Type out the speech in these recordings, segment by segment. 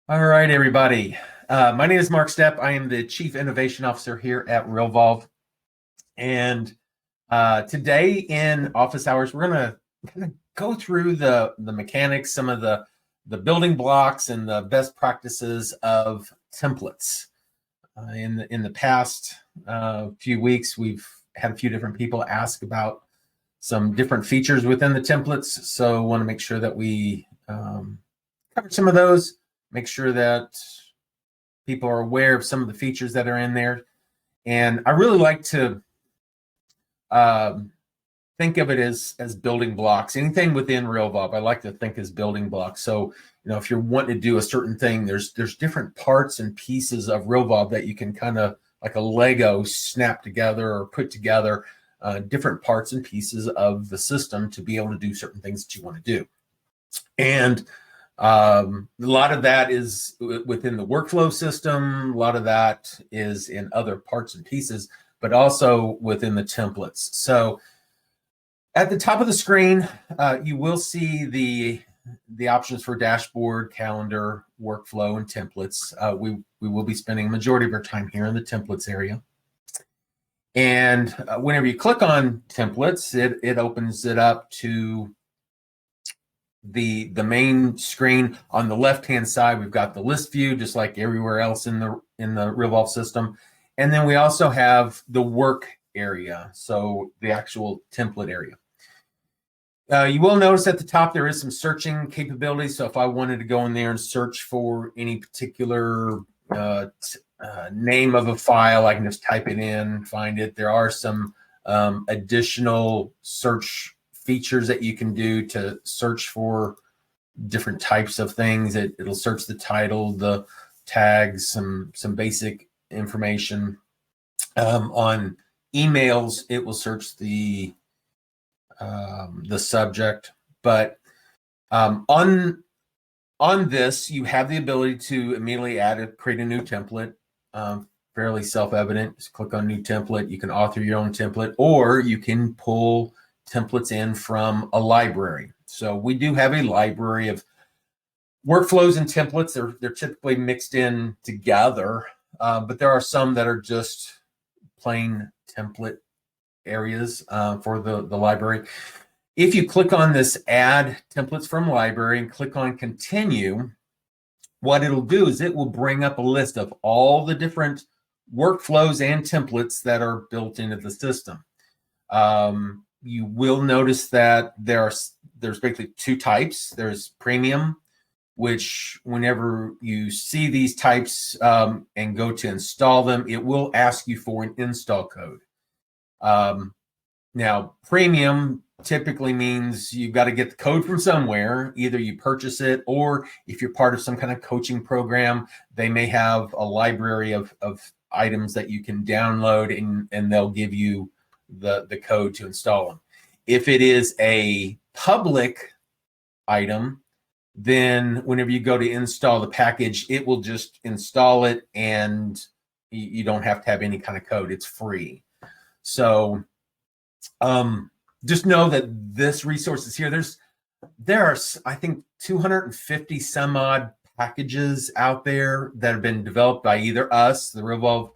All right, everybody. My name is Mark Stepp. I am the Chief Innovation Officer here at Realvolve. And today in office hours, we're going to kind of go through the mechanics, some of the building blocks and the best practices of templates. In the past few weeks, we've had a few different people ask about some different features within the templates. So I want to make sure that we cover some of those, make sure that people are aware of some of the features that are in there. And I really like to think of it as building blocks. Anything within Realvolve, I like to think as building blocks. So, if you're wanting to do a certain thing, there's different parts and pieces of Realvolve that you can kind of like a Lego snap together or put together different parts and pieces of the system to be able to do certain things that you want to do. And a lot of that is within the workflow system. A lot of that is in other parts and pieces, but also within the templates. So at the top of the screen, you will see the options for dashboard, calendar, workflow, and templates. We will be spending a majority of our time here in the templates area. And whenever you click on templates, it opens it up to the main screen. On the left hand side, we've got the list view, just like everywhere else in the Realvolve system. And then we also have the work area, so the actual template area. You will notice at the top there is some searching capabilities. So if I wanted to go in there and search for any particular name of a file, I can just type it in, find it. There are some additional search features that you can do to search for different types of things. It'll search the title, the tags, some basic information. On emails, it will search the subject. But on this, you have the ability to immediately create a new template. Fairly self-evident. Just click on new template. You can author your own template, or you can pull templates in from a library. So we do have a library of workflows and templates. They're typically mixed in together, but there are some that are just plain template areas for the library. If you click on this add templates from library and click on continue, what it'll do is it will bring up a list of all the different workflows and templates that are built into the system. You will notice that there's basically two types. There's premium, which whenever you see these types and go to install them, it will ask you for an install code. Now, premium typically means you've got to get the code from somewhere. Either you purchase it, or if you're part of some kind of coaching program, they may have a library of items that you can download, and they'll give you the code to install them. If it is a public item, then whenever you go to install the package, it will just install it, and you don't have to have any kind of code. It's free. So just know that this resource is here. There are, I think, 250 some odd packages out there that have been developed by either us, the Realvolve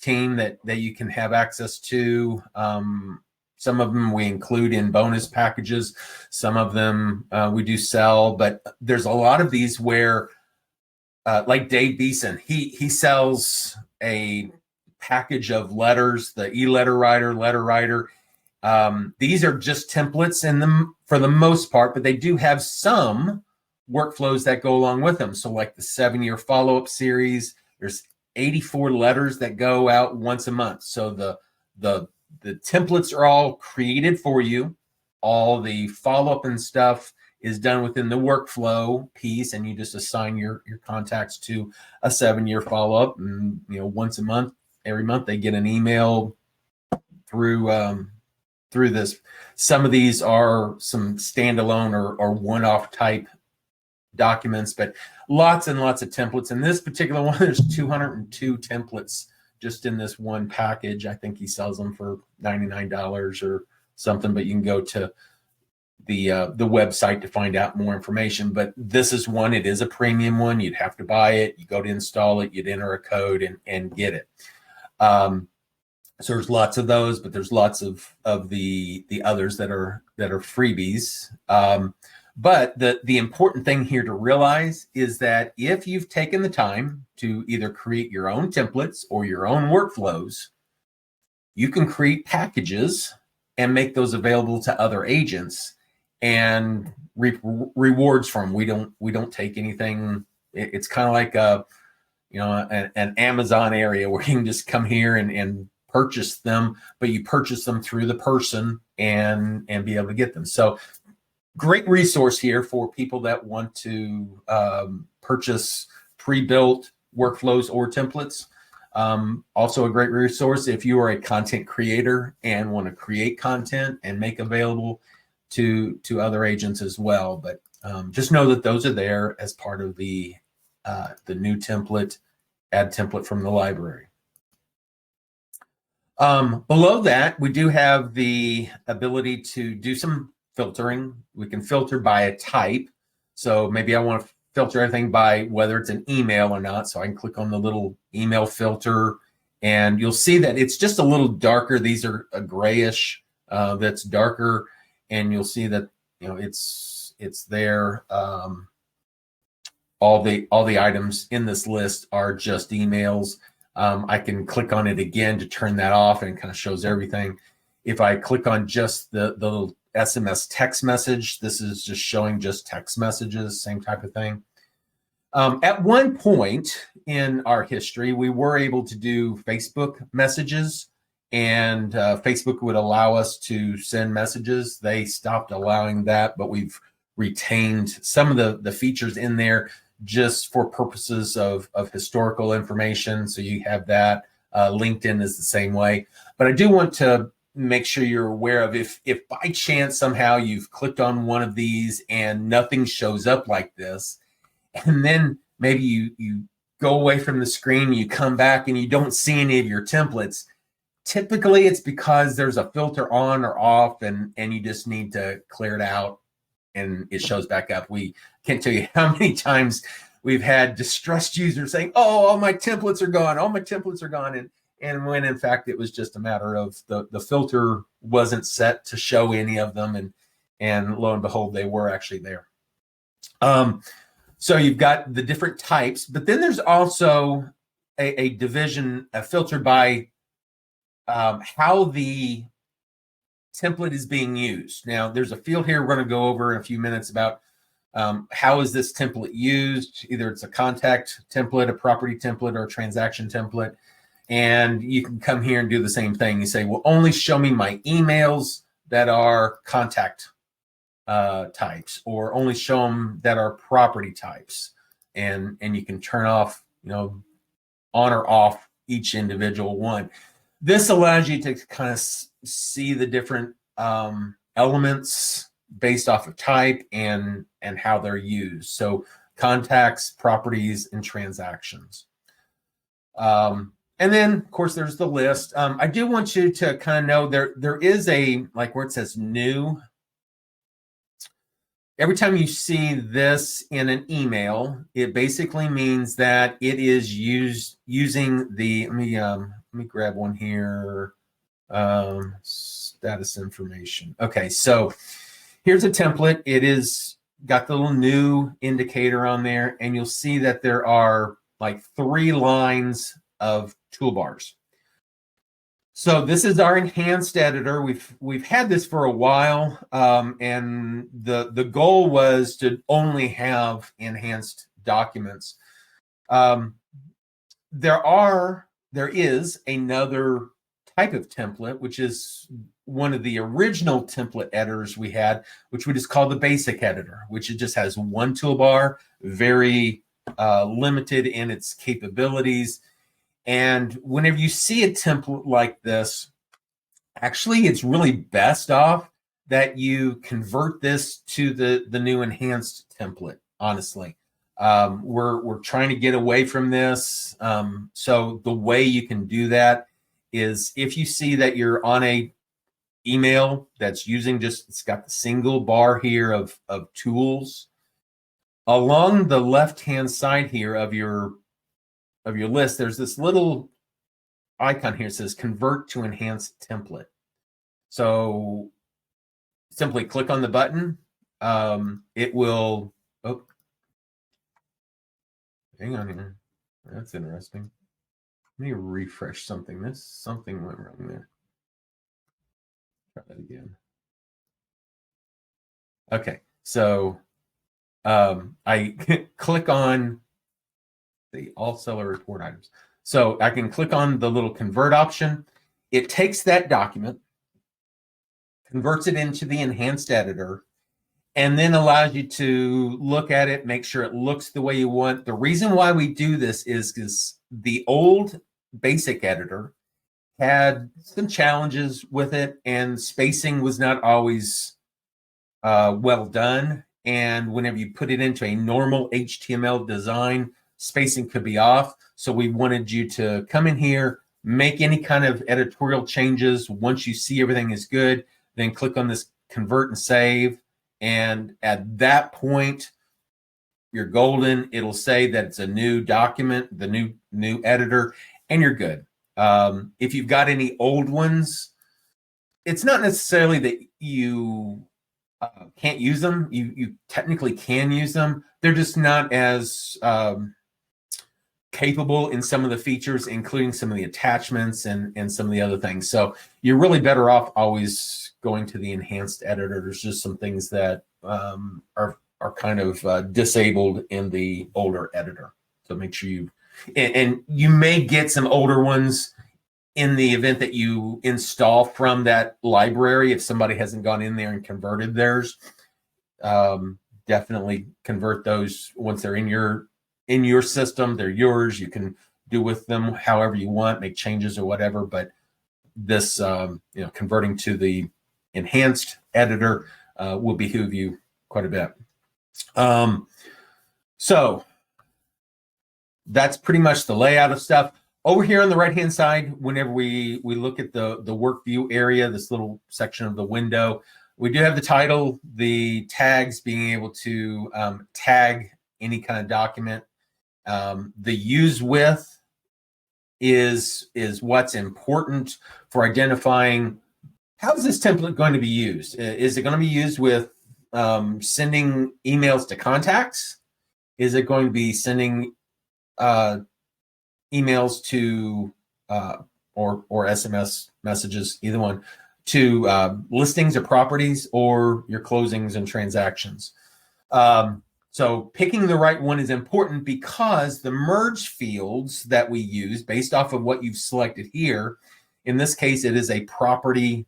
team, that you can have access to. Some of them we include in bonus packages. Some of them we do sell, but there's a lot of these where, like Dave Beeson, he sells a package of letters, the e-letter writer, letter writer. These are just templates in them for the most part, but they do have some workflows that go along with them. So like the 7-year follow-up series, there's 84 letters that go out once a month. So the templates are all created for you. All the follow-up and stuff is done within the workflow piece, and you just assign your contacts to a 7-year follow-up. And once a month, every month they get an email through this. Some of these are some standalone or one-off type documents, but lots and lots of templates. In this particular one, there's 202 templates just in this one package. I think he sells them for $99 or something, but you can go to the website to find out more information. But this is one, it is a premium one. You'd have to buy it. You go to install it, you'd enter a code and get it. So there's lots of those, but there's lots of the others that are freebies. But the important thing here to realize is that if you've taken the time to either create your own templates or your own workflows, you can create packages and make those available to other agents and reap rewards from. We don't take anything. It's kind of like an Amazon area where you can just come here and purchase them, but you purchase them through the person and be able to get them. So great resource here for people that want to purchase pre-built workflows or templates. Also a great resource if you are a content creator and want to create content and make available to other agents as well. But just know that those are there as part of the new template, add template from the library. Below that, we do have the ability to do some filtering. We can filter by a type. So maybe I want to filter everything by whether it's an email or not. So I can click on the little email filter and you'll see that it's just a little darker. These are a grayish that's darker, and you'll see that it's there. All the items in this list are just emails. I can click on it again to turn that off, and it kind of shows everything. If I click on just the little SMS text message, this is just showing just text messages, same type of thing. At one point in our history, we were able to do Facebook messages, and Facebook would allow us to send messages. They stopped allowing that, but we've retained some of the features in there just for purposes of historical information. So you have that. LinkedIn is the same way. But I do want to make sure you're aware of if by chance somehow you've clicked on one of these and nothing shows up like this, and then maybe you go away from the screen, you come back and you don't see any of your templates, typically it's because there's a filter on or off, and you just need to clear it out and it shows back up. We can't tell you how many times we've had distressed users saying, "Oh, all my templates are gone. All my templates are gone." And when in fact it was just a matter of the filter wasn't set to show any of them, and lo and behold, they were actually there. So you've got the different types, but then there's also a division, a filter by how the template is being used. Now, there's a field here we're going to go over in a few minutes about how is this template used. Either it's a contact template, a property template, or a transaction template. And you can come here and do the same thing. You say, well, only show me my emails that are contact types, or only show them that are property types. And you can turn off, on or off each individual one. This allows you to kind of see the different elements based off of type and how they're used. So contacts, properties, and transactions. And then, of course, there's the list. I do want you to kind of know there is a, like where it says new. Every time you see this in an email, it basically means that it is using the, let me grab one here, status information. Okay, so here's a template. It is got the little new indicator on there, and you'll see that there are like 3 lines of toolbars. So this is our enhanced editor. We've had this for a while, and the goal was to only have enhanced documents. There is another type of template, which is one of the original template editors we had, which we just call the basic editor, which it just has one toolbar, very limited in its capabilities. And whenever you see a template like this, actually, it's really best off that you convert this to the new enhanced template, honestly. We're trying to get away from this. So the way you can do that is if you see that you're on a email that's using just, it's got the single bar here of tools. Along the left-hand side here of your list, there's this little icon here that says convert to enhanced template. So simply click on the button. It will, oh, hang on here. That's interesting. Let me refresh something. Something went wrong there. Try that again. Okay, so I click on the all seller report items. So I can click on the little convert option. It takes that document, converts it into the enhanced editor, and then allows you to look at it, make sure it looks the way you want. The reason why we do this is because the old basic editor had some challenges with it, and spacing was not always well done. And whenever you put it into a normal HTML design, spacing could be off. So we wanted you to come in here, make any kind of editorial changes. Once you see everything is good, then click on this convert and save. And at that point, you're golden. It'll say that it's a new document, the new editor, and you're good. If you've got any old ones, it's not necessarily that you can't use them. You technically can use them. They're just not as capable in some of the features, including some of the attachments and some of the other things. So you're really better off always going to the enhanced editor. There's just some things that are kind of disabled in the older editor. So make sure you, and you may get some older ones in the event that you install from that library. If somebody hasn't gone in there and converted theirs, definitely convert those once they're in your system. They're yours. You can do with them however you want, make changes or whatever. But this, converting to the enhanced editor will behoove you quite a bit. So that's pretty much the layout of stuff. Over here on the right-hand side, whenever we look at the work view area, this little section of the window, we do have the title, the tags, being able to tag any kind of document. The use with is what's important for identifying how is this template going to be used. Is it going to be used with sending emails to contacts? Is it going to be sending emails to or SMS messages, either one, to listings or properties, or your closings and transactions? So picking the right one is important, because the merge fields that we use based off of what you've selected here, in this case, it is a property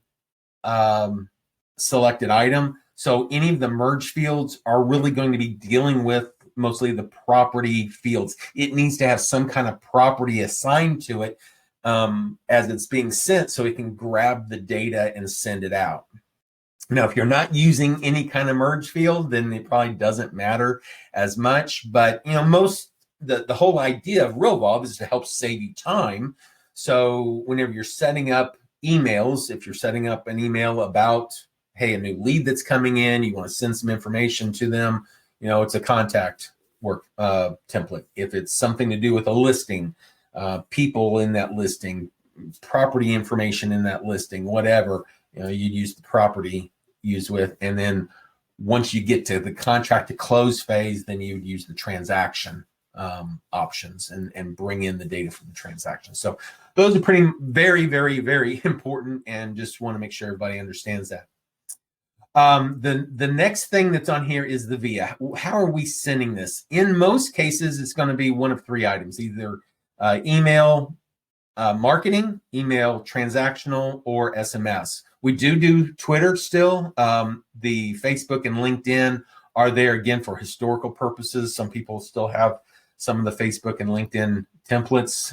selected item. So any of the merge fields are really going to be dealing with mostly the property fields. It needs to have some kind of property assigned to it as it's being sent, so it can grab the data and send it out. Now, if you're not using any kind of merge field, then it probably doesn't matter as much. But the whole idea of Realvolve is to help save you time. So whenever you're setting up emails, if you're setting up an email about, hey, a new lead that's coming in, you want to send some information to them, it's a contact work template. If it's something to do with a listing, people in that listing, property information in that listing, whatever, you use the property use with. And then once you get to the contract to close phase, then you would use the transaction options and bring in the data from the transaction. So those are very, very, very important, and just want to make sure everybody understands that. The next thing that's on here is the via. How are we sending this? In most cases, it's going to be one of three items: either email marketing, email transactional, or SMS. We do Twitter still. The Facebook and LinkedIn are there again for historical purposes. Some people still have some of the Facebook and LinkedIn templates,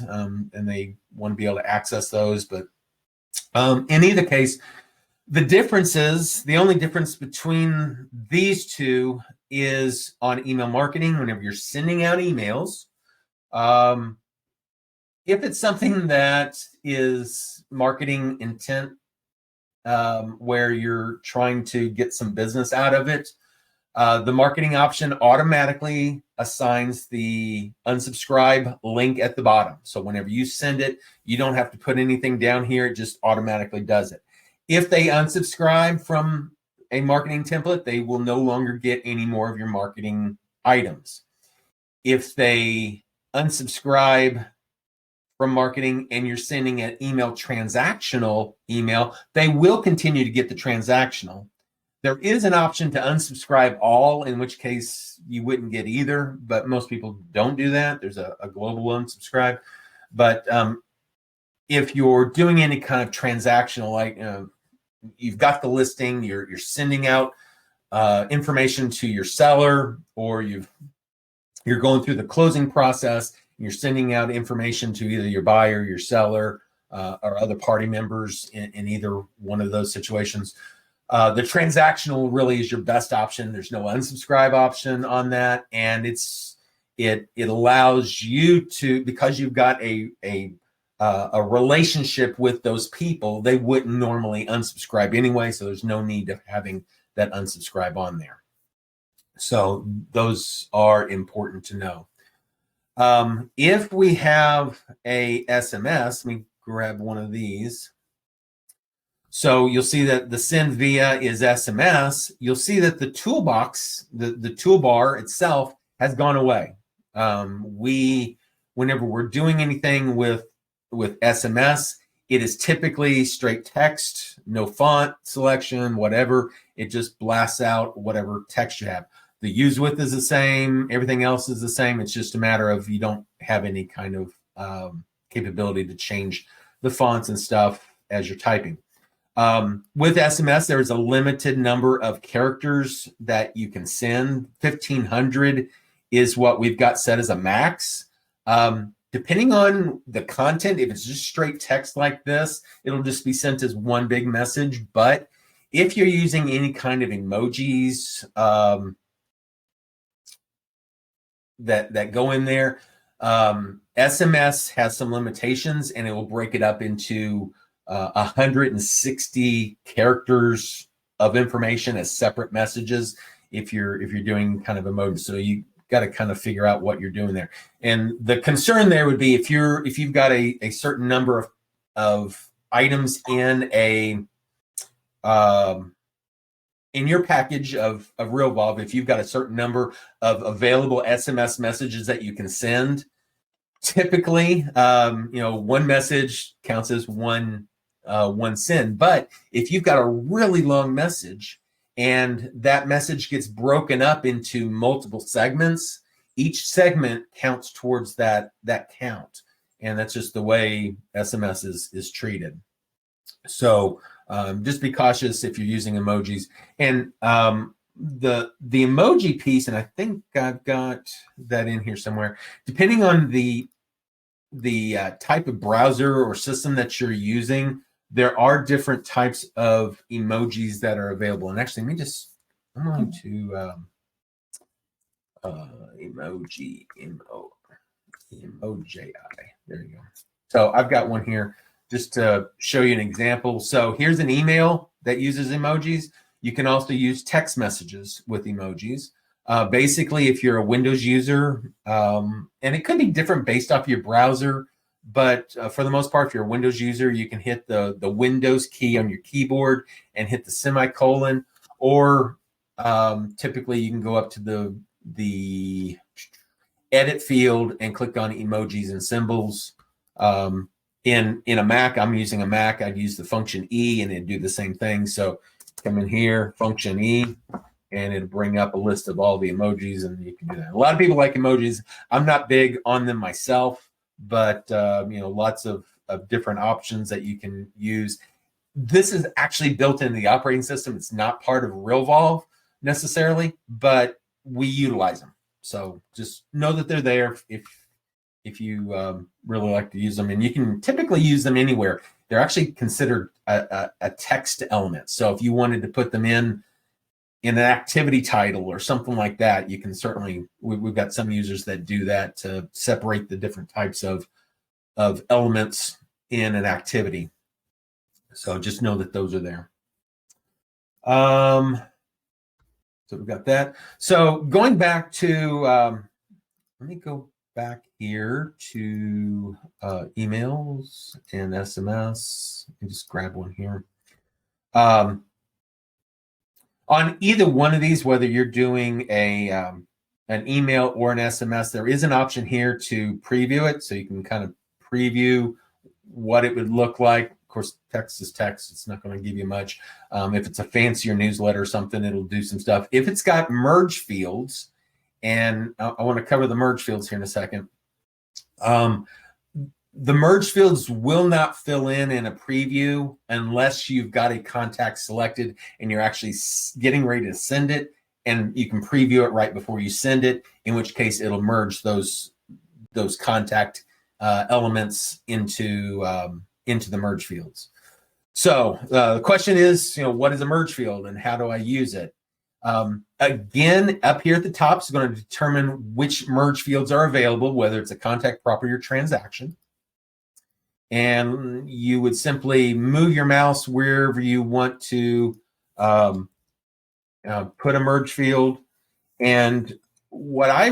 and they want to be able to access those. But in either case, the only difference between these two is on email marketing. Whenever you're sending out emails, if it's something that is marketing intent where you're trying to get some business out of it, the marketing option automatically assigns the unsubscribe link at the bottom. So whenever you send it, you don't have to put anything down here. It just automatically does it. If they unsubscribe from a marketing template, they will no longer get any more of your marketing items. If they unsubscribe from marketing and you're sending an email transactional email, they will continue to get the transactional. There is an option to unsubscribe all, in which case you wouldn't get either, but most people don't do that. There's a global unsubscribe. But if you're doing any kind of transactional, like you've got the listing, you're sending out information to your seller, or you're going through the closing process, and you're sending out information to either your buyer, your seller, or other party members in either one of those situations. The transactional really is your best option. There's no unsubscribe option on that, and it allows you to, because you've got a relationship with those people, they wouldn't normally unsubscribe anyway, so there's no need of having that unsubscribe on there. So those are important to know. If we have a SMS, let me grab one of these. So you'll see that the send via is SMS. You'll see that the toolbox, the toolbar itself has gone away. Whenever we're doing anything with SMS, it is typically straight text, no font selection, whatever. It just blasts out whatever text you have. The use width is the same. Everything else is the same. It's just a matter of you don't have any kind of capability to change the fonts and stuff as you're typing. With SMS, there's a limited number of characters that you can send. 1,500 is what we've got set as a max. Depending on the content, if it's just straight text like this, it'll just be sent as one big message. But if you're using any kind of emojis that go in there, SMS has some limitations, and it will break it up into 160 characters of information as separate messages if you're doing kind of emoji. So you got to kind of figure out what you're doing there. And the concern there would be if you've got a certain number of items in in your package of Realvolve, if you've got a certain number of available SMS messages that you can send, typically one message counts as one send. But if you've got a really long message and that message gets broken up into multiple segments, each segment counts towards that count. And that's just the way SMS is treated. So just be cautious if you're using emojis. And the emoji piece, and I think I've got that in here somewhere, depending on the type of browser or system that you're using, there are different types of emojis that are available. And actually, I'm going to emoji. There you go. So I've got one here just to show you an example. So here's an email that uses emojis. You can also use text messages with emojis. Basically, if you're a Windows user, and it could be different based off your browser, but for the most part, if you're a Windows user, you can hit the Windows key on your keyboard and hit the semicolon, or typically you can go up to the edit field and click on emojis and symbols. In a Mac, I'm using a Mac, I'd use the function E and it'd do the same thing. So come in here, function E, and it'll bring up a list of all the emojis, and you can do that. A lot of people like emojis. I'm not big on them myself, but lots of different options that you can use. This is actually built into the operating system. It's not part of Realvolve necessarily, but we utilize them. So just know that they're there if you really like to use them, and you can typically use them anywhere. They're actually considered a text element. So if you wanted to put them in an activity title or something like that, you can certainly, we've got some users that do that to separate the different types of elements in an activity. So just know that those are there. So we've got that. So going back to, let me go back here to emails and SMS. Let me just grab one here. On either one of these, whether you're doing an email or an SMS, there is an option here to preview it. So you can kind of preview what it would look like. Of course, text is text. It's not going to give you much. If it's a fancier newsletter or something, it'll do some stuff. If it's got merge fields, and I want to cover the merge fields here in a second. The merge fields will not fill in a preview unless you've got a contact selected and you're actually getting ready to send it, and you can preview it right before you send it, in which case it'll merge those contact elements into the merge fields. So the question is, what is a merge field and how do I use it? Again, up here at the top is going to determine which merge fields are available, whether it's a contact, property, or transaction. And you would simply move your mouse wherever you want to put a merge field. And what I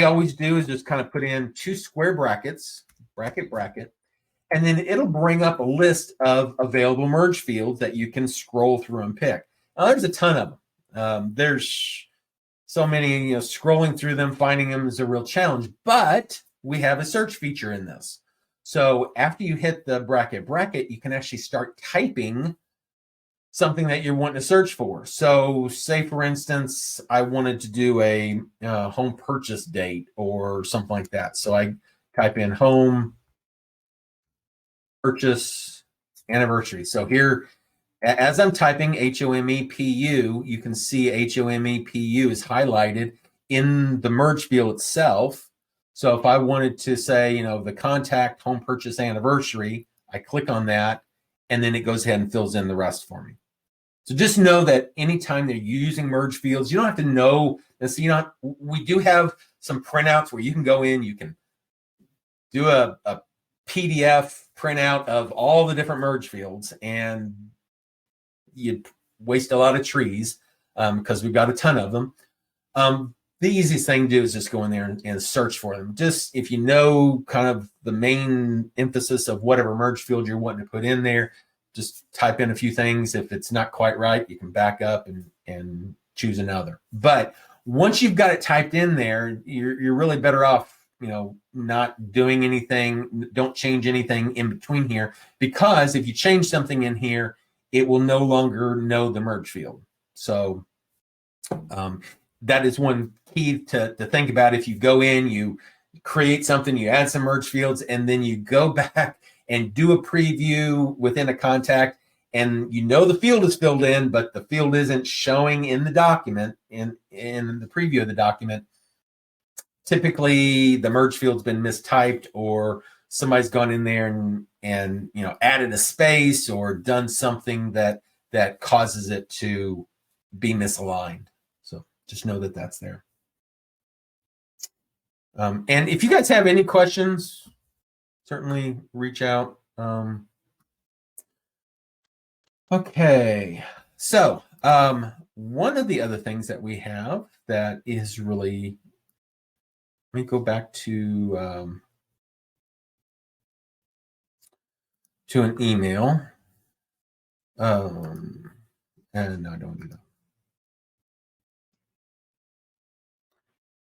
always do is just kind of put in 2 square brackets, bracket, and then it'll bring up a list of available merge fields that you can scroll through and pick. Now, there's a ton of them. There's so many, scrolling through them, finding them is a real challenge, but we have a search feature in this. So after you hit the bracket, you can actually start typing something that you're wanting to search for. So say, for instance, I wanted to do a home purchase date or something like that. So I type in home purchase anniversary. So here, as I'm typing HOMEPU, you can see HOMEPU is highlighted in the merge field itself. So if I wanted to say, the contact home purchase anniversary, I click on that, and then it goes ahead and fills in the rest for me. So just know that anytime they're using merge fields, you don't have to know this. We do have some printouts where you can go in, you can do a PDF printout of all the different merge fields, and you'd waste a lot of trees because we've got a ton of them. The easiest thing to do is just go in there and search for them. Just if you know kind of the main emphasis of whatever merge field you're wanting to put in there, just type in a few things. If it's not quite right, you can back up and choose another. But once you've got it typed in there, you're really better off, not doing anything. Don't change anything in between here, because if you change something in here, it will no longer know the merge field. So that is one key to think about. If you go in, you create something, you add some merge fields, and then you go back and do a preview within a contact, and the field is filled in, but the field isn't showing in the document, in the preview of the document. Typically, the merge field's been mistyped, or somebody's gone in there and added a space or done something that causes it to be misaligned. So just know that that's there. And if you guys have any questions, certainly reach out. Okay, so one of the other things that we have that is really, let me go back to an email. And no, I don't do that.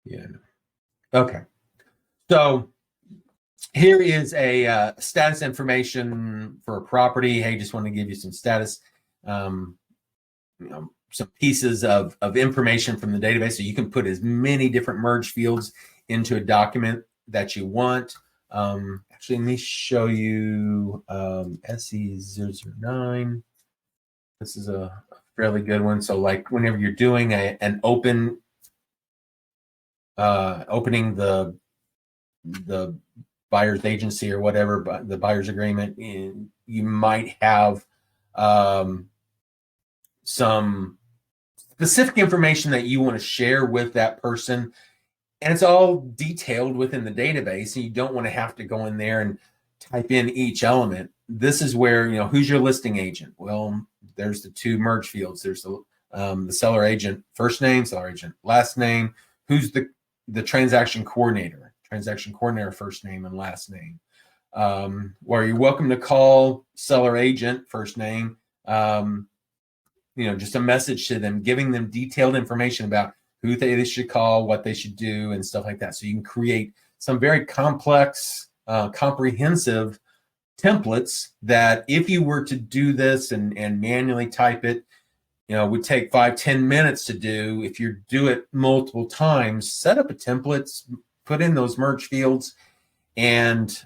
Yeah. No. Okay. So here is a status information for a property. Hey, just want to give you some status, some pieces of information from the database. So you can put as many different merge fields into a document that you want. Actually, let me show you SE009. This is a fairly good one. So like whenever you're doing an opening the buyer's agency or whatever, but the buyer's agreement, you might have some specific information that you want to share with that person, and it's all detailed within the database, and you don't want to have to go in there and type in each element. This is where, who's your listing agent? Well, there's the two merge fields. There's the seller agent first name, seller agent last name, who's the transaction coordinator first name and last name. Where you're welcome to call seller agent first name, just a message to them, giving them detailed information about who they should call, what they should do, and stuff like that. So you can create some very complex, comprehensive templates that if you were to do this and manually type it, would take 5-10 minutes to do. If you do it multiple times, set up a template, put in those merge fields, and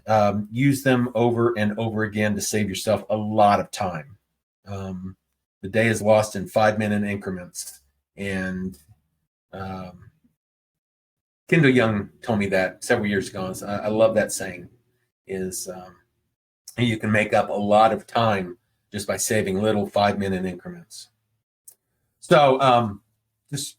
use them over and over again to save yourself a lot of time. The day is lost in 5-minute increments. And Kendall Young told me that several years ago. So I love that saying, is you can make up a lot of time just by saving little 5-minute increments. So just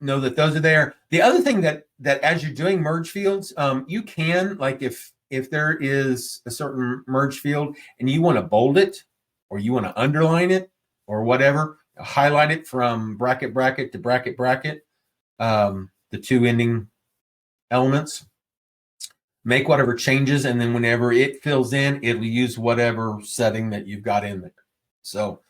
know that those are there. The other thing that as you're doing merge fields, you can, like if there is a certain merge field and you want to bold it or you want to underline it or whatever, highlight it from bracket to bracket, the two ending elements, make whatever changes, and then whenever it fills in, it'll use whatever setting that you've got in there. So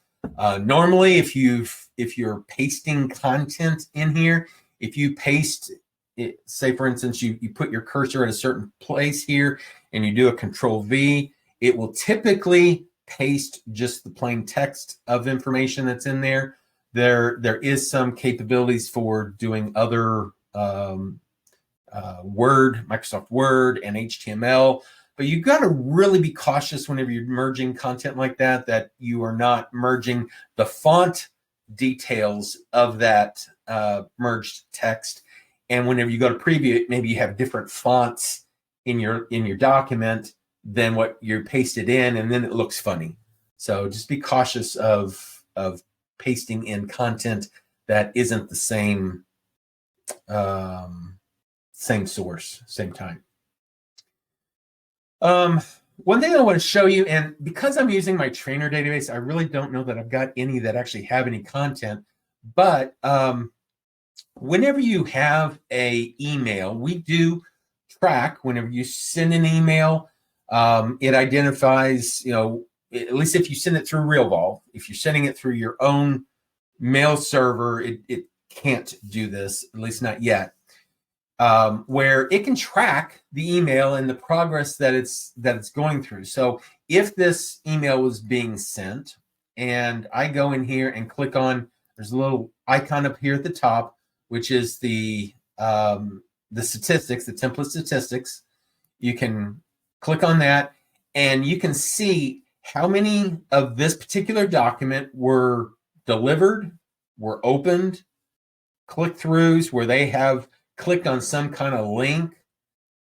normally if you're pasting content in here, if you paste it, say for instance, you put your cursor at a certain place here and you do a Control-V, it will typically paste just the plain text of information that's in there. There is some capabilities for doing other Microsoft Word and HTML, but you've got to really be cautious whenever you're merging content like that you are not merging the font details of that merged text. And whenever you go to preview it, maybe you have different fonts in your document than what you pasted in, and then it looks funny. So just be cautious of pasting in content that isn't the same source, same time. One thing I want to show you, and because I'm using my trainer database, I really don't know that I've got any that actually have any content, but whenever you have a email, we do track whenever you send an email. It identifies, at least if you send it through Realvolve. If you're sending it through your own mail server, it can't do this, at least not yet. Where it can track the email and the progress that it's going through. So if this email was being sent and I go in here and click on, there's a little icon up here at the top, which is the statistics, the template statistics. You can click on that and you can see how many of this particular document were delivered, were opened, click-throughs where they have clicked on some kind of link.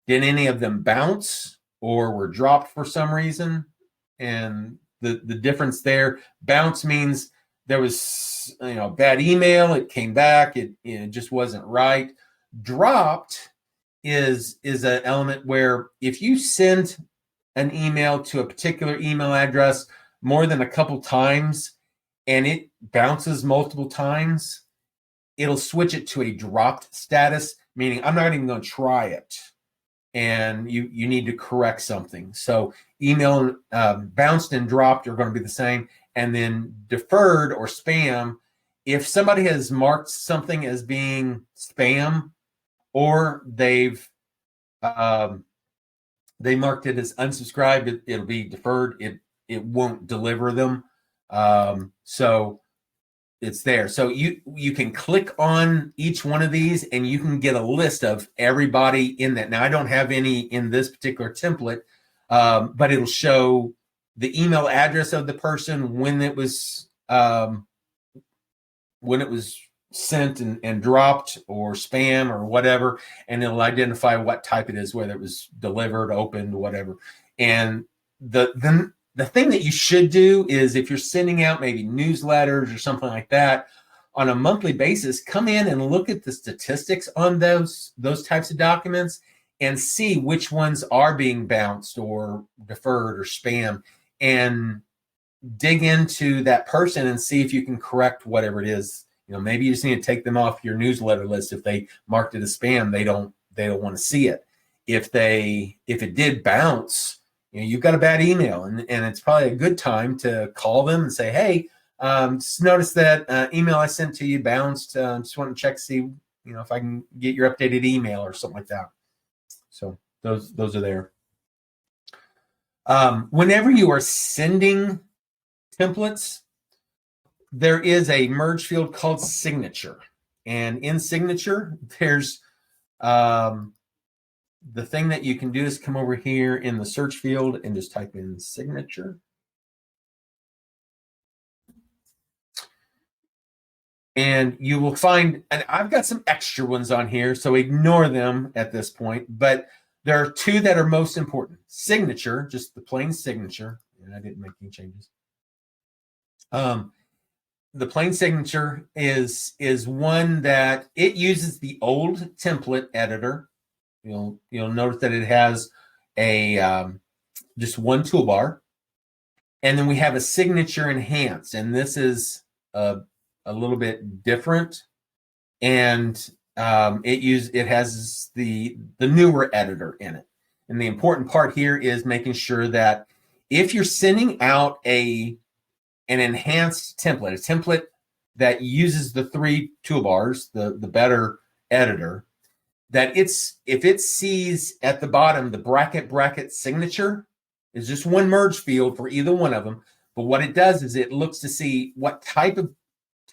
Did any of them bounce or were dropped for some reason? And the difference there, bounce means there was bad email, it came back, it just wasn't right. Dropped is an element where if you send an email to a particular email address more than a couple times and it bounces multiple times, it'll switch it to a dropped status, meaning I'm not even going to try it. And you need to correct something. So email bounced and dropped are going to be the same. And then deferred or spam, if somebody has marked something as being spam or they marked it as unsubscribed, it'll be deferred. It won't deliver them. So it's there. So you can click on each one of these and you can get a list of everybody in that. Now I don't have any in this particular template, but it'll show the email address of the person, when it was sent and dropped, or spam or whatever, and it'll identify what type it is, whether it was delivered, opened, whatever. And the thing that you should do is, if you're sending out maybe newsletters or something like that on a monthly basis, come in and look at the statistics on those types of documents and see which ones are being bounced or deferred or spam, and dig into that person and see if you can correct whatever it is. Maybe you just need to take them off your newsletter list. If they marked it as spam, they don't want to see it. If it did bounce, you've got a bad email, and it's probably a good time to call them and say, hey, just noticed that email I sent to you bounced. Just want to check, see, if I can get your updated email or something like that. So those are there. Whenever you are sending templates, there is a merge field called signature. And in signature, there's the thing that you can do is come over here in the search field and just type in signature. And you will find, and I've got some extra ones on here, so ignore them at this point, but there are two that are most important. Signature, just the plain signature, and I didn't make any changes. The plain signature is one that it uses the old template editor. You'll notice that it has a just one toolbar, and then we have a signature enhanced, and this is a little bit different, and it has the newer editor in it. And the important part here is making sure that if you're sending out an enhanced template, a template that uses the three toolbars, the better editor, that if it sees at the bottom the bracket signature, is just one merge field for either one of them. But what it does is it looks to see what type of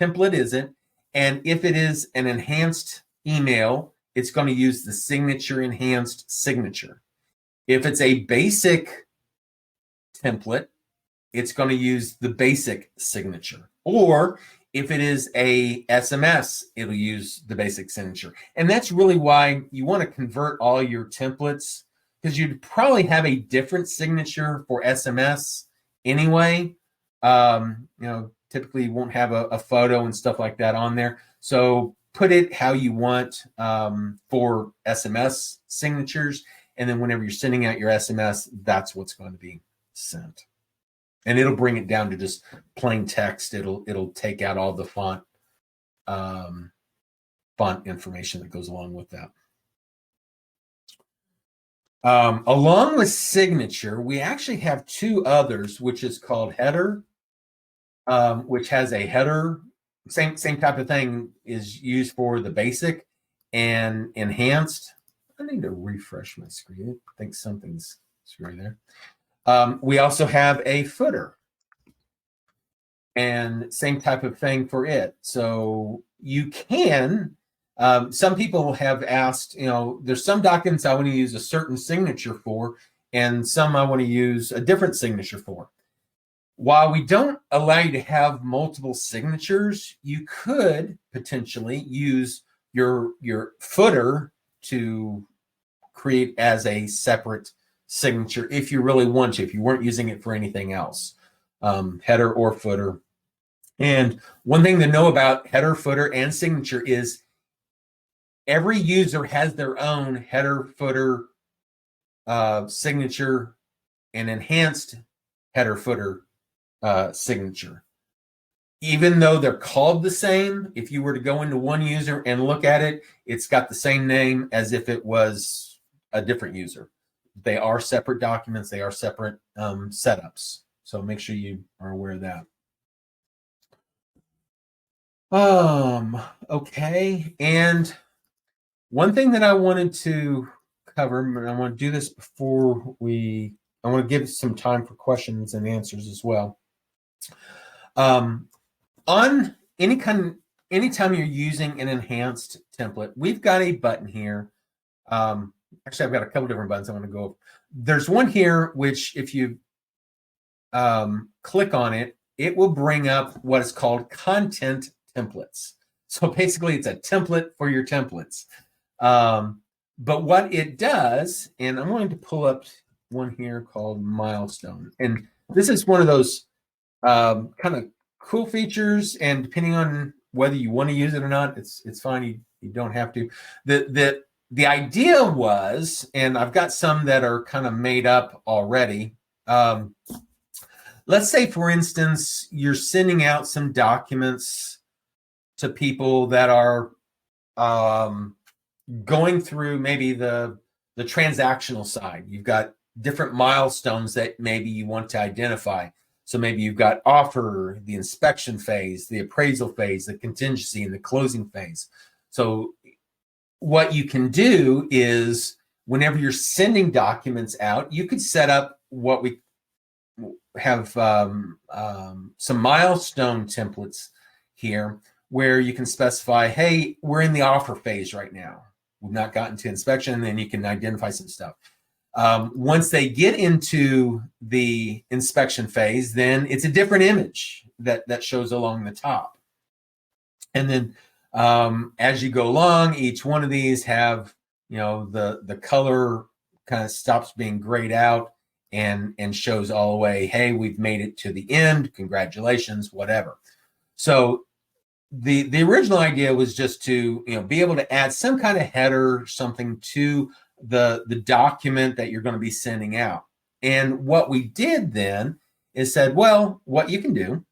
template is it, and if it is an enhanced email, it's going to use the signature enhanced signature. If it's a basic template, it's going to use the basic signature. Or if it is a SMS, it'll use the basic signature. And that's really why you want to convert all your templates, because you'd probably have a different signature for SMS anyway. Typically you won't have a photo and stuff like that on there. So put it how you want for SMS signatures. And then whenever you're sending out your SMS, that's what's going to be sent. And it'll bring it down to just plain text. It'll take out all the font information that goes along with that. Along with signature, we actually have two others, which is called header, which has a header. Same type of thing is used for the basic and enhanced. I need to refresh my screen. I think something's screwy there. We also have a footer, and same type of thing for it. So you can, some people have asked, there's some documents I want to use a certain signature for, and some I want to use a different signature for. While we don't allow you to have multiple signatures, you could potentially use your footer to create as a separate signature if you really want to, if you weren't using it for anything else, header or footer. And one thing to know about header, footer, and signature is every user has their own header, footer, signature, and enhanced header, footer signature. Even though they're called the same, if you were to go into one user and look at it, it's got the same name as if it was a different user. They are separate documents. They are separate setups. So make sure you are aware of that. Okay. And one thing that I wanted to cover, and I want to do this before I want to give some time for questions and answers as well. On anytime you're using an enhanced template, we've got a button here. Actually, I've got a couple different buttons I want to go over. There's one here, which if you click on it, it will bring up what is called content templates. So basically, it's a template for your templates. But what it does, and I'm going to pull up one here called Milestone. And this is one of those kind of cool features, and depending on whether you want to use it or not, it's fine. You don't have to. The idea was, and I've got some that are kind of made up already. let's say, for instance, you're sending out some documents to people that are going through maybe the transactional side. You've got different milestones that maybe you want to identify. So maybe you've got offer, the inspection phase, the appraisal phase, the contingency, and the closing phase. So what you can do is whenever you're sending documents out, you could set up what we have some milestone templates here where you can specify, hey, we're in the offer phase right now. We've not gotten to inspection, and then you can identify some stuff. Once they get into the inspection phase, then it's a different image that shows along the top. And then as you go along, each one of these have, the color kind of stops being grayed out and shows all the way, hey, we've made it to the end, congratulations, whatever. So the original idea was just to be able to add some kind of header, something to the document that you're going to be sending out. And what we did then is said, well, what you can do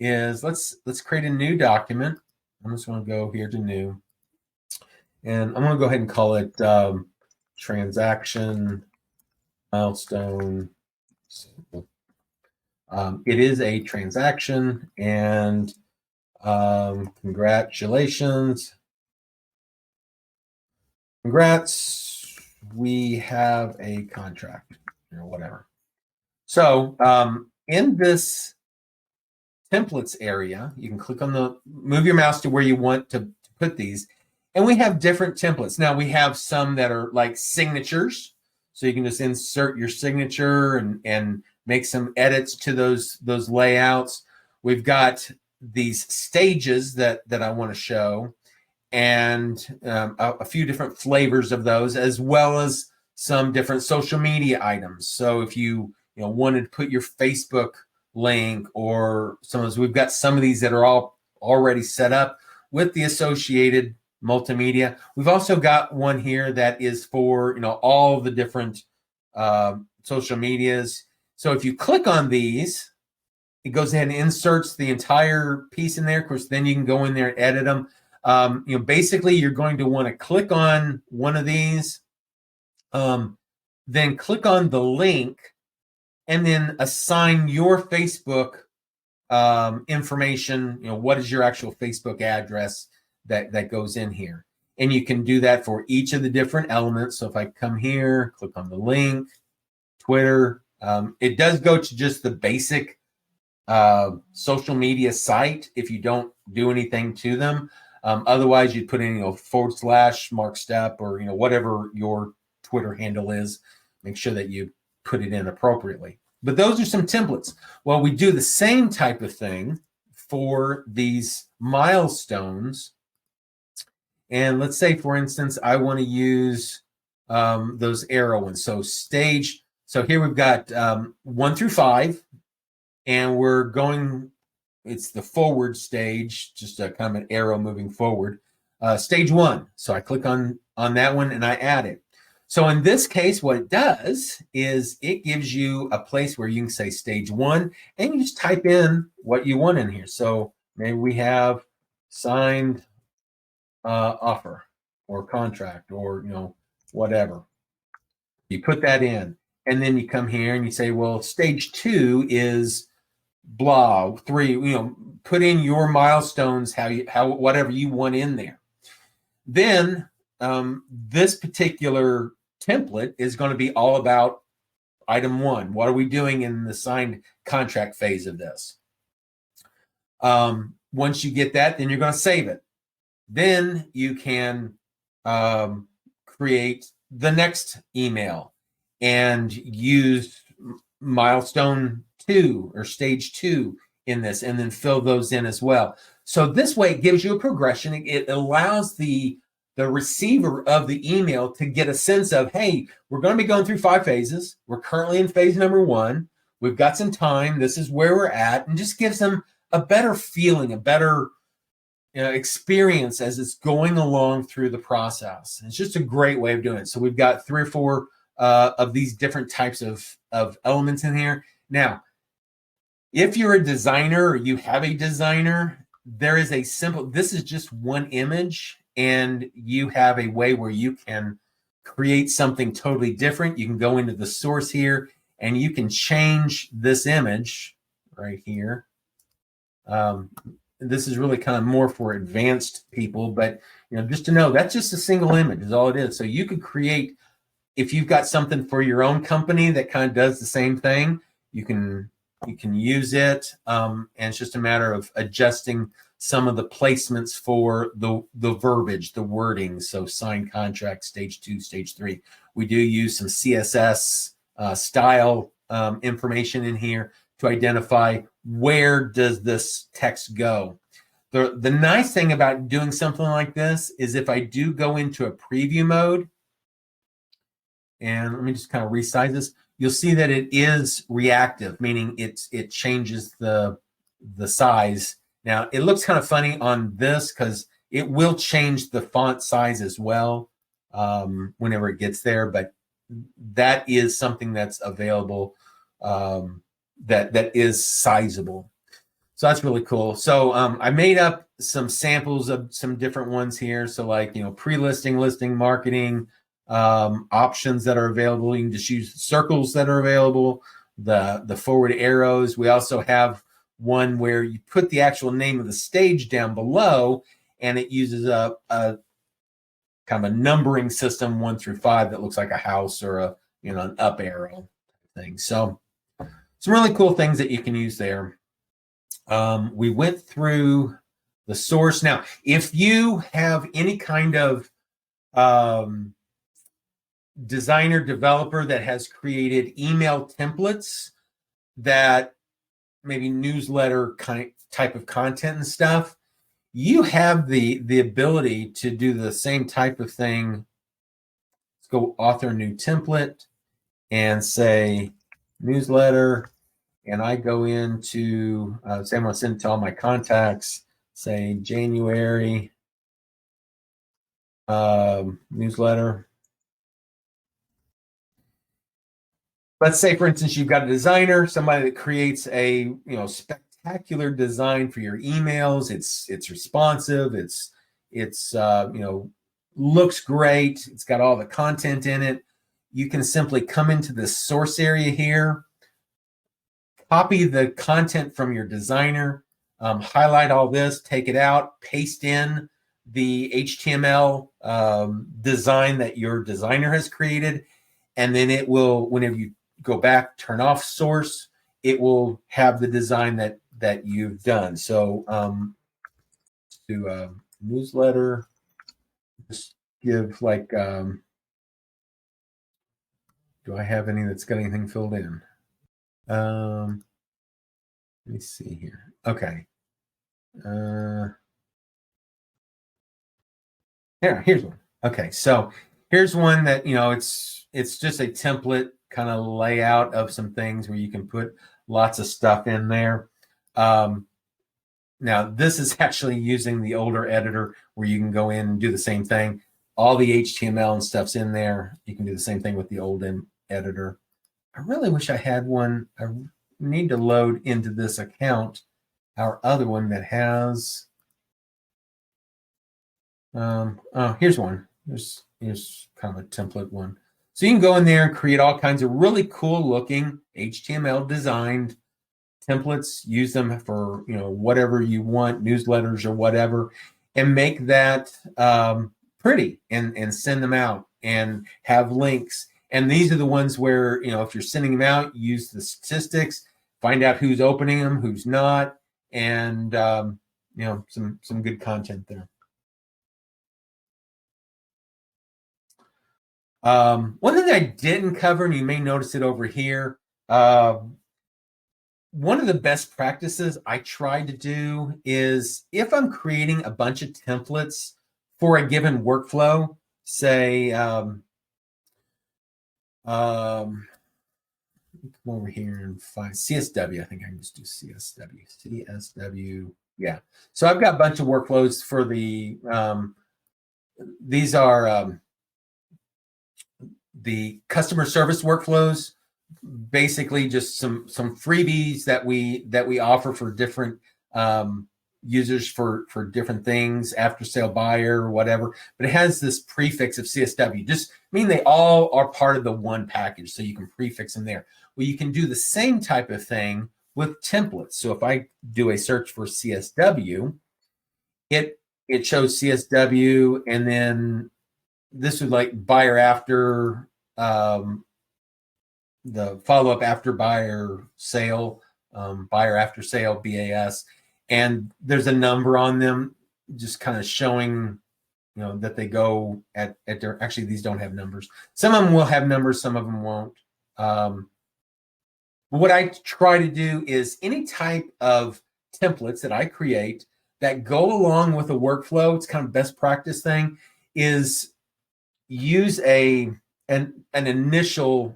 is let's create a new document. I'm just going to go here to new, and I'm going to go ahead and call it transaction milestone. It is a transaction, and congratulations. Congrats, we have a contract or whatever. So in this templates area, you can click on move your mouse to where you want to put these. And we have different templates. Now we have some that are like signatures. So you can just insert your signature and make some edits to those layouts. We've got these stages that I want to show, and a few different flavors of those, as well as some different social media items. So if you wanted to put your Facebook link or some of those, we've got some of these that are all already set up with the associated multimedia. We've also got one here that is for all the different social medias. So if you click on these, it goes ahead and inserts the entire piece in there. Of course, then you can go in there and edit them. Basically, you're going to want to click on one of these, then click on the link, and then assign your Facebook information. What is your actual Facebook address that goes in here? And you can do that for each of the different elements. So if I come here, click on the link, Twitter, it does go to just the basic social media site if you don't do anything to them. Otherwise, you'd put in / Mark Stepp or whatever your Twitter handle is. Make sure that you put it in appropriately. But those are some templates. Well, we do the same type of thing for these milestones. And let's say, for instance, I want to use those arrow ones. So stage. So here we've got 1 through 5, and we're going. It's the forward stage, just a kind of an arrow moving forward. Stage 1. So I click on that one and I add it. So in this case, what it does is it gives you a place where you can say stage 1, and you just type in what you want in here. So maybe we have signed offer or contract or whatever. You put that in, and then you come here and you say, well, stage 2 is blah 3. Put in your milestones, how whatever you want in there. Then this particular template is going to be all about item 1. What are we doing in the signed contract phase of this? Once you get that, then you're going to save it. Then you can create the next email and use milestone 2 or stage 2 in this, and then fill those in as well. So this way it gives you a progression. It allows the receiver of the email to get a sense of, hey, we're going to be going through 5 phases. We're currently in phase number 1. We've got some time. This is where we're at, and just gives them a better feeling, a better experience as it's going along through the process. It's just a great way of doing it. So we've got 3 or 4 of these different types of elements in here. Now, If you're a designer or you have a designer, there is a simple, this is just one image, and you have a way where you can create something totally different. You can go into the source here and you can change this image right here. This is really kind of more for advanced people, but just to know, that's just a single image is all it is. So you could create, if you've got something for your own company that kind of does the same thing, you can use it, and it's just a matter of adjusting some of the placements for the verbiage, the wording. So signed contract, stage 2, stage 3. We do use some CSS style information in here to identify where does this text go. The nice thing about doing something like this is if I do go into a preview mode, and let me just kind of resize this, you'll see that it is reactive, meaning it changes the size. Now, it looks kind of funny on this because it will change the font size as well whenever it gets there, but that is something that's available that is sizable. So that's really cool. So I made up some samples of some different ones here. So like, pre-listing, listing, marketing, options that are available. You can just use the circles that are available, the forward arrows. We also have one where you put the actual name of the stage down below, and it uses a kind of a numbering system 1 through 5 that looks like a house or an up arrow thing. So some really cool things that you can use there. We went through the source. Now, if you have any kind of designer developer that has created email templates that maybe newsletter type of content and stuff, you have the ability to do the same type of thing. Let's go author new template and say newsletter. And I go into, say I'm going to send it to all my contacts, say January newsletter. Let's say, for instance, you've got a designer, somebody that creates a spectacular design for your emails. It's responsive. It's looks great. It's got all the content in it. You can simply come into the source area here, copy the content from your designer, highlight all this, take it out, paste in the HTML design that your designer has created, and then it will, whenever you go back, turn off source, it will have the design that you've done. So to newsletter, just give like, do I have any that's got anything filled in? Let me see here. Okay. Here's one. Okay, so here's one that it's just a template kind of layout of some things where you can put lots of stuff in there. Now this is actually using the older editor where you can go in and do the same thing. All the HTML and stuff's in there. You can do the same thing with the old editor. I really wish I had one. I need to load into this account our other one that has here's one. Here's kind of a template one. So you can go in there and create all kinds of really cool looking HTML designed templates, use them for whatever you want, newsletters or whatever, and make that pretty and send them out and have links. And these are the ones where if you're sending them out, use the statistics, find out who's opening them, who's not, and some good content there. One thing I didn't cover, and you may notice it over here, one of the best practices I try to do is if I'm creating a bunch of templates for a given workflow, say, come over here and find CSW. I think I can just do CSW. Yeah. So I've got a bunch of workflows for the, these are the customer service workflows basically just some freebies that we offer for different users for different things, after sale buyer or whatever. But it has this prefix of CSW, just mean they all are part of the one package, so you can prefix them there. Well, you can do the same type of thing with templates. So if I do a search for CSW, it shows CSW, and then this would like buyer after, the follow-up after buyer sale, buyer after sale, BAS, and there's a number on them, just kind of showing, you know, that they go at their, actually these don't have numbers. Some of them will have numbers, some of them won't. What I try to do is any type of templates that I create that go along with a workflow, it's kind of best practice thing, is use an initial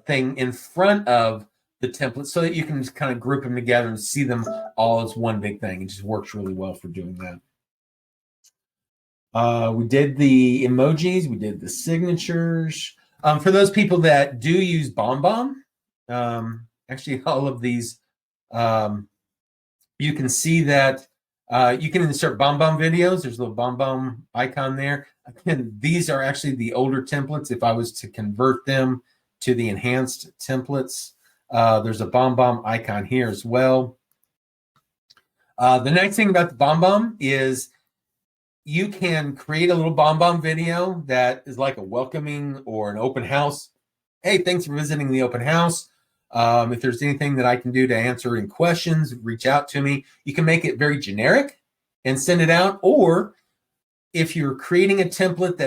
thing in front of the template so that you can just kind of group them together and see them all as one big thing. It just works really well for doing that. We did the emojis, we did the signatures. For those people that do use BombBomb, actually all of these, you can see that you can insert BombBomb videos. There's a little BombBomb icon there. Again, these are actually the older templates. If I was to convert them to the enhanced templates, there's a BombBomb icon here as well. The nice thing about the BombBomb is you can create a little BombBomb video that is like a welcoming or an open house. Hey, thanks for visiting the open house. If there's anything that I can do to answer any questions, reach out to me. You can make it very generic and send it out. Or if you're creating a template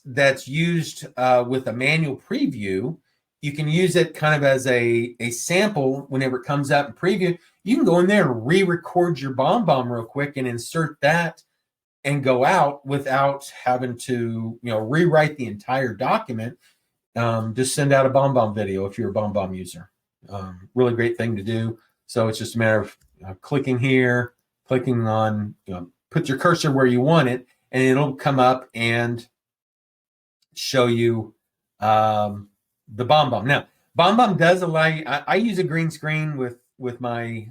that's used with a manual preview, you can use it kind of as a sample whenever it comes out in preview. You can go in there and re-record your BombBomb real quick and insert that and go out without having to, you know, rewrite the entire document. Just send out a BombBomb video if you're a BombBomb user. Really great thing to do. So it's just a matter of clicking here, clicking on, you know, put your cursor where you want it, and it'll come up and show you the BombBomb. Now, BombBomb does allow you, I use a green screen with my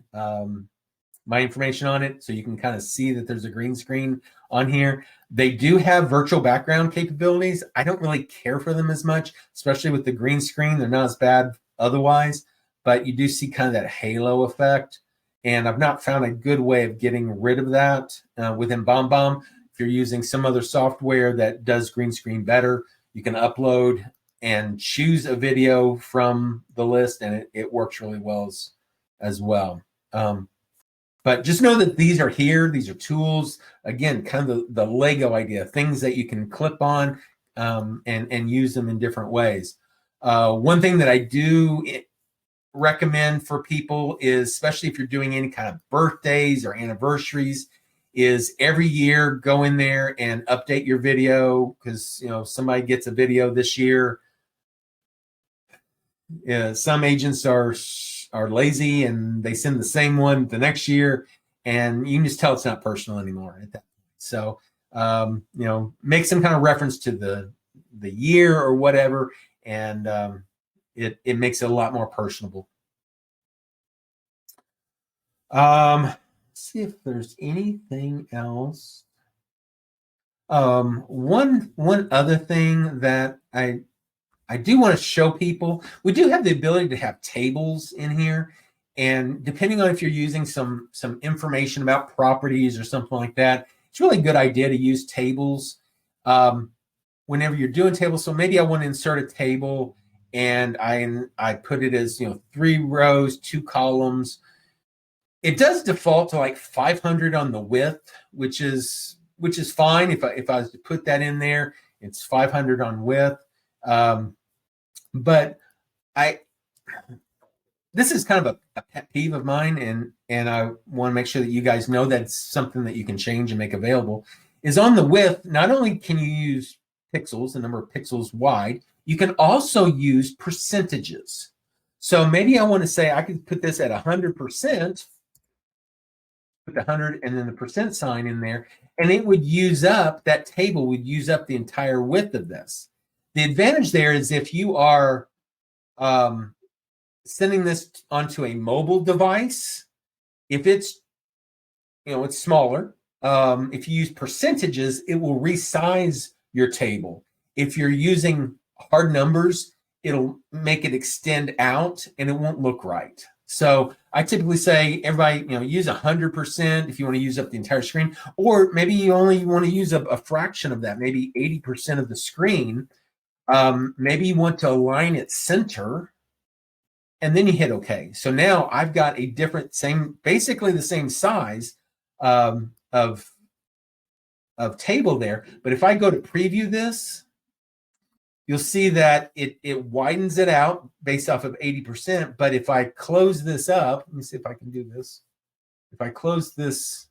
my information on it, so you can kind of see that there's a green screen on here. They do have virtual background capabilities. I don't really care for them as much, especially with the green screen. They're not as bad otherwise, but you do see kind of that halo effect. And I've not found a good way of getting rid of that within BombBomb. If you're using some other software that does green screen better, you can upload and choose a video from the list, and it works really well as well. But just know that these are here. These are tools. Again, kind of the Lego idea, things that you can clip on and use them in different ways. One thing that I do recommend for people is, especially if you're doing any kind of birthdays or anniversaries, is every year go in there and update your video, because, you know, somebody gets a video this year. Some agents are lazy and they send the same one the next year, and you can just tell it's not personal anymore at that point. So, you know, make some kind of reference to the year or whatever, and it makes it a lot more personable. Let's see if there's anything else. One other thing that I do want to show people, we do have the ability to have tables in here, and depending on if you're using some information about properties or something like that, it's really a good idea to use tables whenever you're doing tables. So maybe I want to insert a table, and I put it as, you know, 3 rows, 2 columns. It does default to like 500 on the width, which is fine. If I was to put that in there, it's 500 on width. But this is kind of a pet peeve of mine, and I want to make sure that you guys know that's something that you can change and make available. Is on the width, not only can you use pixels, the number of pixels wide, you can also use percentages. So maybe I want to say I could put this at 100%, put the 100 and then the percent sign in there, and it would use up, that table would use up the entire width of this. The advantage there is if you are Sending this onto a mobile device, if it's, it's smaller. If you use percentages, it will resize your table. If you're using hard numbers, it'll make it extend out and it won't look right. So I typically say everybody, use 100% if you want to use up the entire screen, or maybe you only want to use a fraction of that, maybe 80% of the screen. Maybe you want to align it center, and then you hit OK. So now I've got a different, basically the same size of table there. But if I go to preview this, you'll see that it widens it out based off of 80%. But if I close this up, let me see if I can do this. If I close this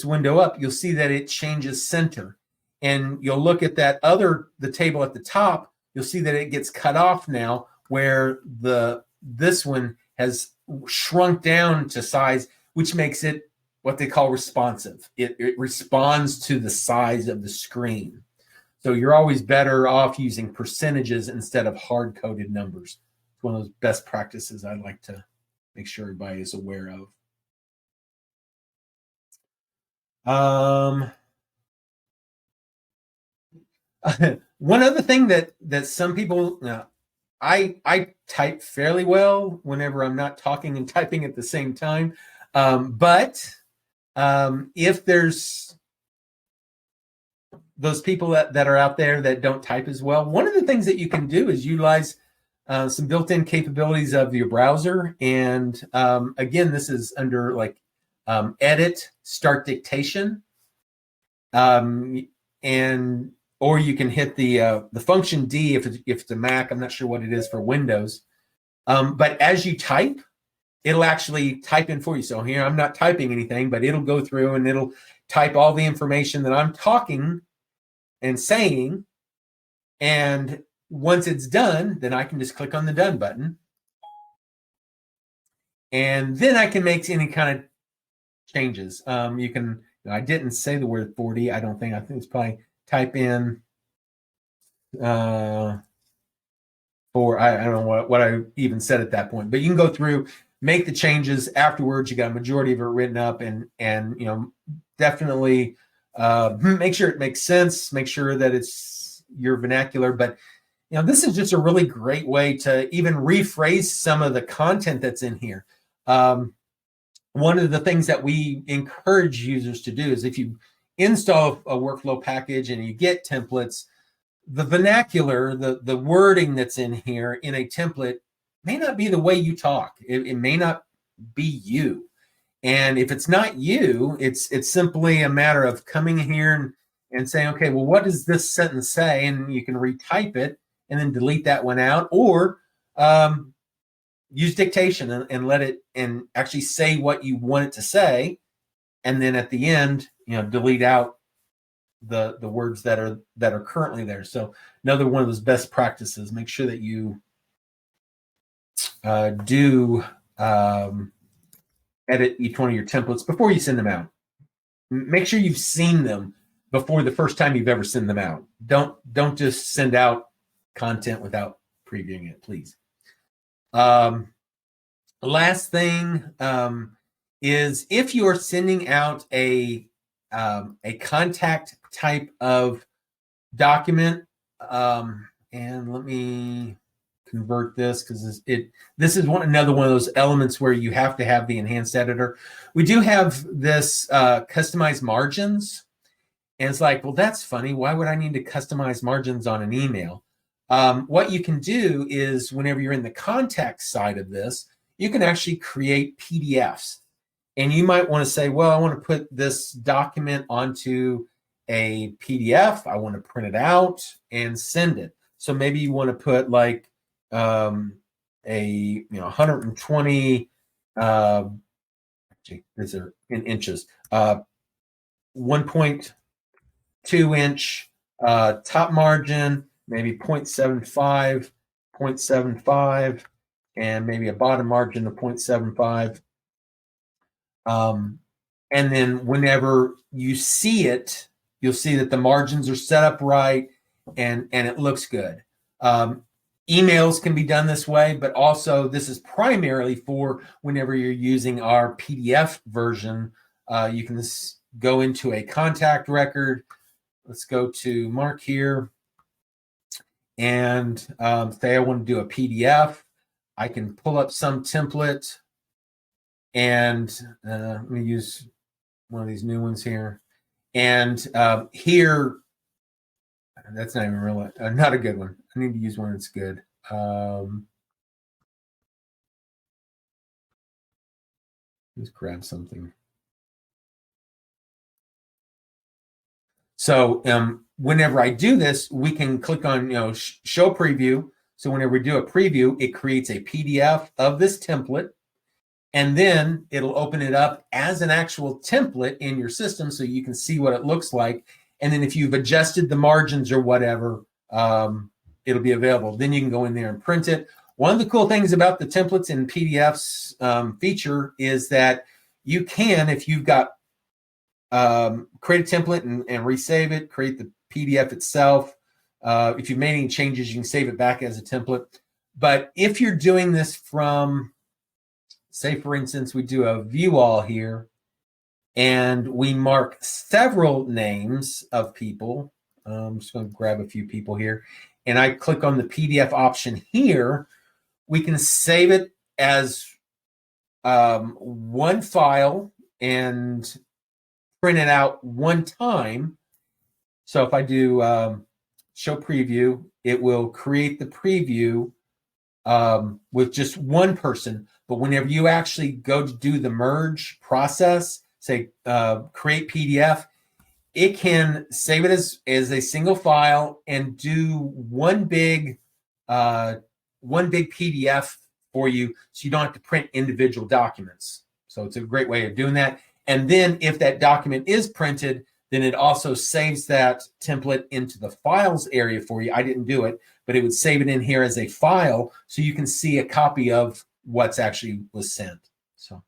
window up, you'll see that it changes center. And you'll look at the table at the top, you'll see that it gets cut off now, where this one has shrunk down to size, which makes it what they call responsive. It responds to the size of the screen. So you're always better off using percentages instead of hard-coded numbers. It's one of those best practices I'd like to make sure everybody is aware of. One other thing that some people, I type fairly well whenever I'm not talking and typing at the same time. But if there's those people that are out there that don't type as well, one of the things that you can do is utilize some built-in capabilities of your browser. And again, this is under like edit, start dictation. Or you can hit the function D if it's a Mac. I'm not sure what it is for Windows. But as you type, it'll actually type in for you. So here I'm not typing anything, but it'll go through and it'll type all the information that I'm talking and saying. And once it's done, then I can just click on the done button. And then I can make any kind of changes. You can, I didn't say the word 40. I think it's probably type in I don't know what I even said at that point, but you can go through, make the changes afterwards. You got a majority of it written up, and definitely make sure it makes sense. Make sure that it's your vernacular. But this is just a really great way to even rephrase some of the content that's in here. One of the things that we encourage users to do is if you install a workflow package and you get templates, the vernacular, the wording that's in here in a template may not be the way you talk. It may not be you. And if it's not you, it's simply a matter of coming here and saying, okay, well, what does this sentence say? And you can retype it and then delete that one out, or use dictation and let it and actually say what you want it to say. And then at the end, delete out the words that are currently there. So another one of those best practices, make sure that you do edit each one of your templates before you send them out. Make sure you've seen them before the first time you've ever sent them out. Don't just send out content without previewing it, please. Last thing is if you're sending out a contact type of document, and let me convert this because this is another one of those elements where you have to have the enhanced editor. We do have this customized margins, and it's like, well, that's funny. Why would I need to customize margins on an email? What you can do is whenever you're in the contact side of this, you can actually create PDFs. And you might want to say, well, I want to put this document onto a PDF. I want to print it out and send it. So maybe you want to put like a 120 these are in inches, 1.2 inch top margin, maybe 0.75, 0.75, and maybe a bottom margin of 0.75. And then whenever you see it, you'll see that the margins are set up right and it looks good. Emails can be done this way, but also this is primarily for whenever you're using our PDF version. You can go into a contact record. Let's go to Mark here and say I want to do a PDF. I can pull up some template and let me use one of these new ones here. And here, that's not even real, not a good one. I need to use one that's good. Let's grab something. So whenever I do this, we can click on show preview. So whenever we do a preview, it creates a PDF of this template, and then it'll open it up as an actual template in your system so you can see what it looks like. And then if you've adjusted the margins or whatever, it'll be available. Then you can go in there and print it. One of the cool things about the templates and PDFs feature is that you can, if you've got create a template and resave it, create the PDF itself. If you've made any changes, you can save it back as a template. But if you're doing this from, say, for instance, we do a view all here, and we mark several names of people. I'm just going to grab a few people here, and I click on the PDF option here. We can save it as one file and print it out one time. So if I do show preview, it will create the preview with just one person. But whenever you actually go to do the merge process, say create PDF, it can save it as a single file and do one big PDF for you, so you don't have to print individual documents. So it's a great way of doing that. And then if that document is printed, then it also saves that template into the files area for you. I didn't do it, but it would save it in here as a file so you can see a copy of what's actually was sent. So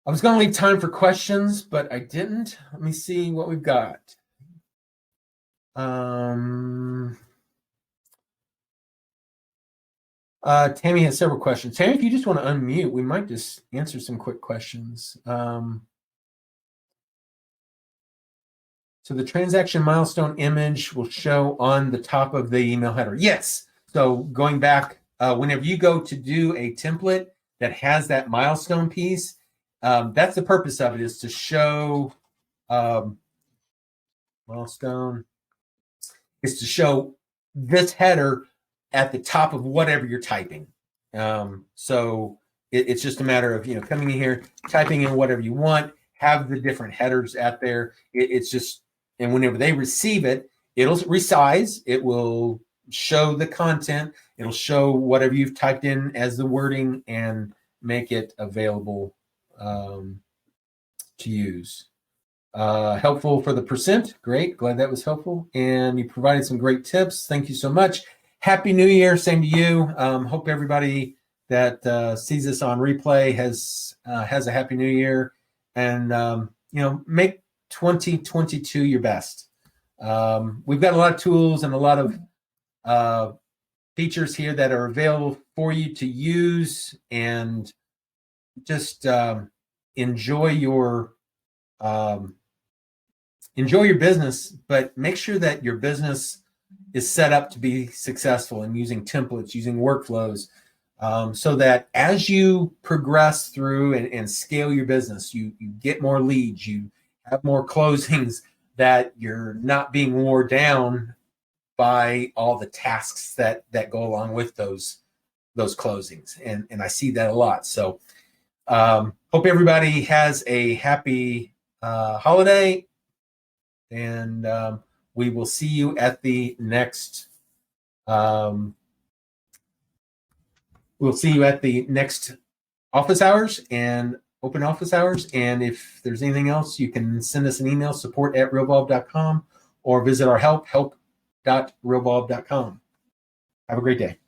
I was going to leave time for questions, but I didn't. Let me see what we've got. Tammy has several questions. Tammy, if you just want to unmute, we might just answer some quick questions. So the transaction milestone image will show on the top of the email header. Yes. So going back, whenever you go to do a template that has that milestone piece, that's the purpose of it, is to show milestone, is to show this header at the top of whatever you're typing. So it's just a matter of coming in here, typing in whatever you want, have the different headers at there. It's just, and whenever they receive it, it'll resize. It will show the content. It'll show whatever you've typed in as the wording and make it available to use. Helpful for the percent. Great. Glad that was helpful. And you provided some great tips. Thank you so much. Happy New Year. Same to you. Hope everybody that sees this on replay has a Happy New Year, and make 2022 your best. We've got a lot of tools and a lot of features here that are available for you to use, and just enjoy your business, but make sure that your business is set up to be successful in using templates, using workflows, so that as you progress through and scale your business, you get more leads, you have more closings, that you're not being worn down by all the tasks that go along with those closings. And I see that a lot. So hope everybody has a happy holiday, and we will see you at the next office hours and open office hours. And if there's anything else, you can send us an email, support@realvolve.com, or visit our help.realvolve.com. Have a great day.